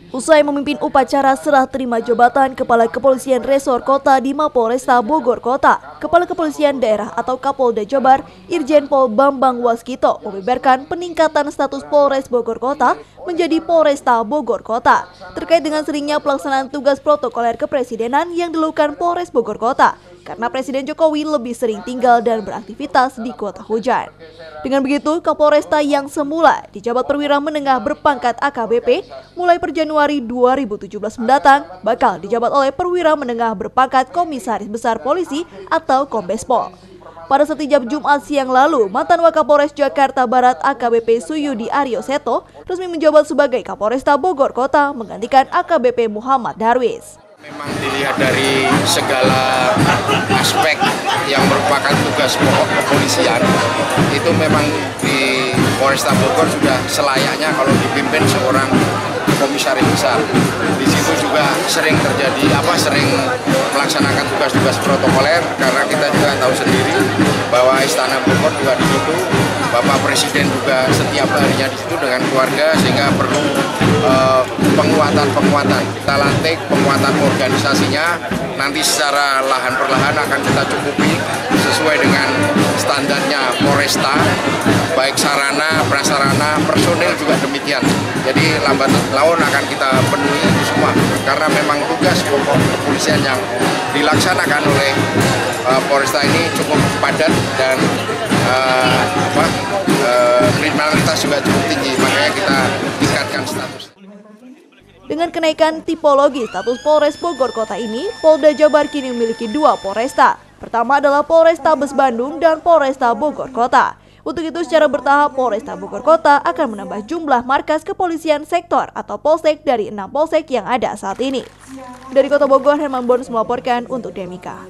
Usai memimpin upacara serah terima jabatan Kepala Kepolisian Resor Kota di Mapolresta Bogor Kota, Kepala Kepolisian Daerah atau Kapolda Jabar, Irjen Pol Bambang Waskito membeberkan peningkatan status Polres Bogor Kota menjadi Polresta Bogor Kota terkait dengan seringnya pelaksanaan tugas protokoler kepresidenan yang dilakukan Polres Bogor Kota karena Presiden Jokowi lebih sering tinggal dan beraktivitas di kota hujan. Dengan begitu, Kapolresta yang semula dijabat perwira menengah berpangkat AKBP mulai per Januari 2017 mendatang bakal dijabat oleh perwira menengah berpangkat Komisaris Besar Polisi atau Kombespol. Pada setiap Jumat siang lalu, mantan Wakapolres Jakarta Barat AKBP Suyudi Aryo Seto resmi menjabat sebagai Kapolresta Bogor Kota menggantikan AKBP Muhammad Darwis. Memang dilihat dari segala aspek yang merupakan tugas pokok kepolisian, itu memang di Polresta Bogor sudah selayaknya kalau dipimpin seorang komisaris besar. Di situ juga sering terjadi sering melaksanakan tugas-tugas protokoler karena kita juga tahu sendiri bahwa Istana Bogor juga di situ, Bapak Presiden juga setiap harinya di situ dengan keluarga, sehingga perlu penguatan. Kita lantik penguatan organisasinya, nanti secara lahan per lahan akan kita cukupi sesuai dengan standarnya Polresta, baik sarana, prasarana, personil juga demikian. Jadi lambat laun akan kita penuhi itu semua, karena memang tugas pokok kepolisian yang dilaksanakan oleh Polresta ini cukup padat dan kriminalitas juga cukup tinggi, makanya kita tingkatkan status. Dengan kenaikan tipologi status Polres Bogor Kota ini, Polda Jabar kini memiliki dua Polresta. Pertama adalah Polrestabes Bandung dan Polresta Bogor Kota. Untuk itu secara bertahap Polresta Bogor Kota akan menambah jumlah markas kepolisian sektor atau polsek dari 6 polsek yang ada saat ini. Dari Kota Bogor, Herman Bonus melaporkan untuk Demika.